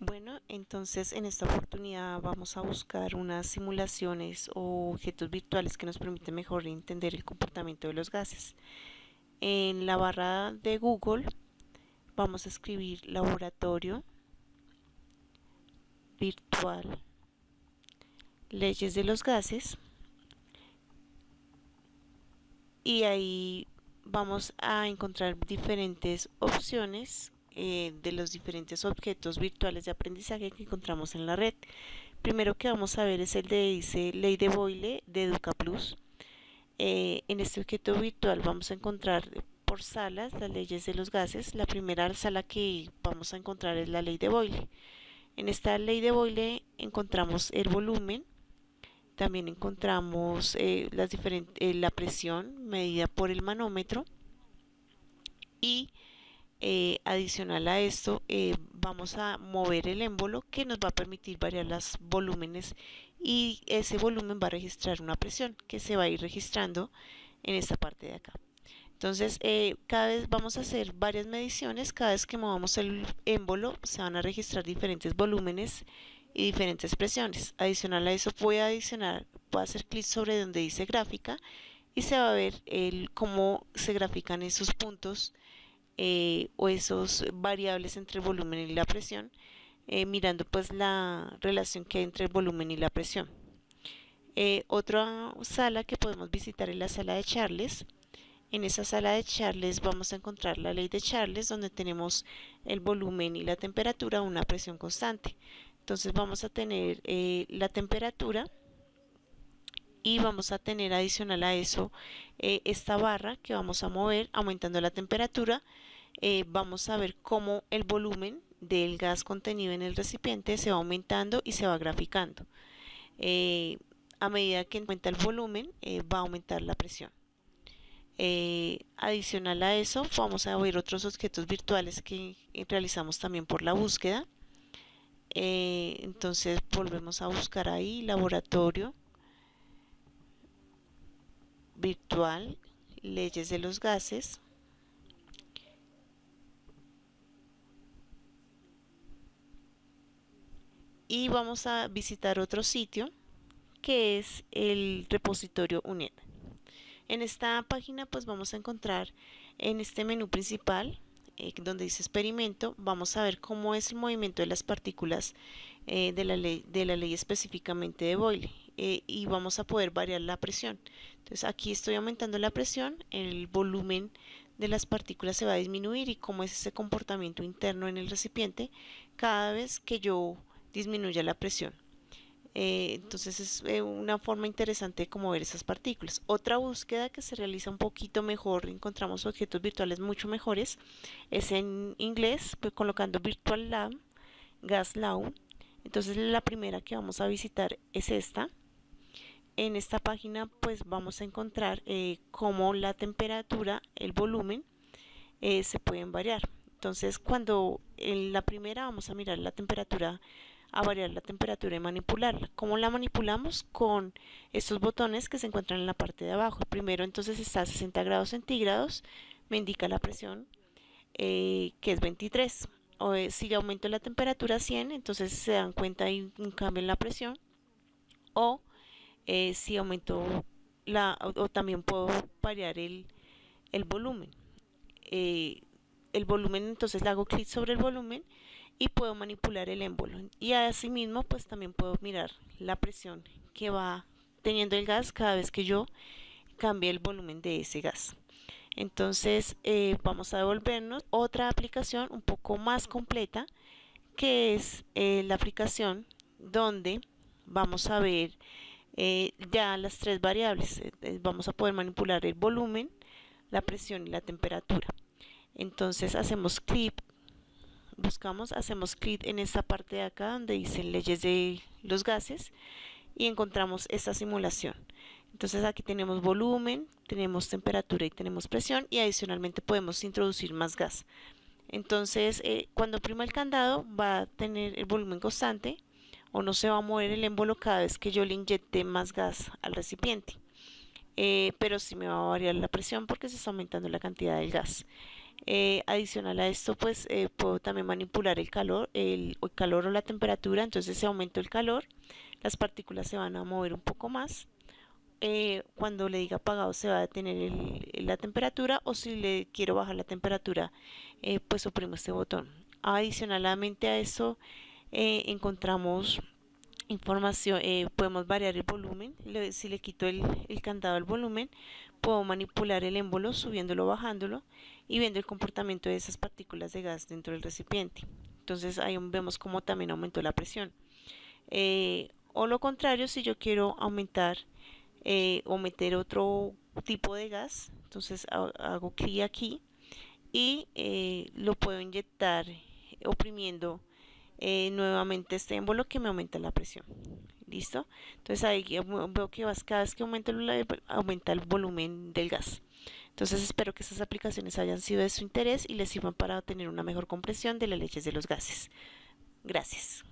Bueno, entonces en esta oportunidad vamos a buscar unas simulaciones o objetos virtuales que nos permiten mejor entender el comportamiento de los gases. En la barra de Google vamos a escribir laboratorio virtual leyes de los gases y ahí vamos a encontrar diferentes opciones de los diferentes objetos virtuales de aprendizaje que encontramos en la red. Primero que vamos a ver es el de dice Ley de Boyle de EducaPlus. En este objeto virtual vamos a encontrar por salas las leyes de los gases. La primera sala que vamos a encontrar es la ley de Boyle. En esta ley de Boyle encontramos el volumen, también encontramos la presión medida por el manómetro y adicional a esto vamos a mover el émbolo que nos va a permitir variar los volúmenes y ese volumen va a registrar una presión que se va a ir registrando en esta parte de acá. Entonces cada vez vamos a hacer varias mediciones, cada vez que movamos el émbolo se van a registrar diferentes volúmenes y diferentes presiones. Adicional a eso puedo hacer clic sobre donde dice gráfica y se va a ver cómo se grafican esos puntos o esos variables entre el volumen y la presión, mirando pues la relación que hay entre el volumen y la presión. Otra sala que podemos visitar es la sala de Charles. En esa sala de Charles vamos a encontrar la ley de Charles, donde tenemos el volumen y la temperatura a una presión constante. Entonces vamos a tener la temperatura y vamos a tener adicional a eso esta barra que vamos a mover aumentando la temperatura. Vamos a ver cómo el volumen del gas contenido en el recipiente se va aumentando y se va graficando. A medida que aumenta el volumen va a aumentar la presión. Adicional a eso vamos a ver otros objetos virtuales que realizamos también por la búsqueda. Entonces volvemos a buscar ahí laboratorio virtual leyes de los gases y vamos a visitar otro sitio que es el repositorio UNED. En esta página pues vamos a encontrar en este menú principal donde dice experimento, vamos a ver cómo es el movimiento de las partículas de la ley específicamente de Boyle y vamos a poder variar la presión. Entonces aquí estoy aumentando la presión, el volumen de las partículas se va a disminuir y cómo es ese comportamiento interno en el recipiente cada vez que yo disminuya la presión. Entonces es una forma interesante de cómo ver esas partículas. Otra búsqueda que se realiza un poquito mejor, encontramos objetos virtuales mucho mejores, es en inglés, pues colocando Virtual Lab, Gas Law. Entonces la primera que vamos a visitar es esta. En esta página pues vamos a encontrar cómo la temperatura, el volumen se pueden variar. Entonces cuando en la primera vamos a mirar la temperatura, a variar la temperatura y manipularla. ¿Cómo la manipulamos? Con estos botones que se encuentran en la parte de abajo. Primero entonces está a 60 grados centígrados, me indica la presión que es 23. O si yo aumento la temperatura a 100, entonces se dan cuenta hay un cambio en la presión. O si aumento o también puedo variar el volumen. El volumen, entonces le hago clic sobre el volumen y puedo manipular el émbolo y asimismo pues también puedo mirar la presión que va teniendo el gas cada vez que yo cambie el volumen de ese gas. Entonces vamos a devolvernos otra aplicación un poco más completa que es la aplicación donde vamos a ver ya las tres variables. Vamos a poder manipular el volumen, la presión y la temperatura. Entonces hacemos clic, hacemos clic en esta parte de acá donde dice leyes de los gases y encontramos esta simulación. Entonces aquí tenemos volumen, tenemos temperatura y tenemos presión y adicionalmente podemos introducir más gas. Entonces cuando oprima el candado va a tener el volumen constante o no se va a mover el émbolo cada vez que yo le inyecte más gas al recipiente. Pero sí me va a variar la presión porque se está aumentando la cantidad del gas. Adicional a esto, pues puedo también manipular el calor o la temperatura. Entonces, si aumento el calor, las partículas se van a mover un poco más. Cuando le diga apagado se va a detener la temperatura, o si le quiero bajar la temperatura, pues oprimo este botón. Adicionalmente a esto, encontramos información, podemos variar el volumen. Si le quito el candado al volumen, puedo manipular el émbolo subiéndolo o bajándolo y viendo el comportamiento de esas partículas de gas dentro del recipiente. Entonces ahí vemos cómo también aumentó la presión. O lo contrario, si yo quiero aumentar o meter otro tipo de gas, entonces hago clic aquí y lo puedo inyectar oprimiendo nuevamente este émbolo, que me aumenta la presión. ¿Listo? Entonces ahí veo que cada vez que aumenta el volumen del gas. Entonces espero que estas aplicaciones hayan sido de su interés y les sirvan para tener una mejor comprensión de las leyes de los gases. Gracias.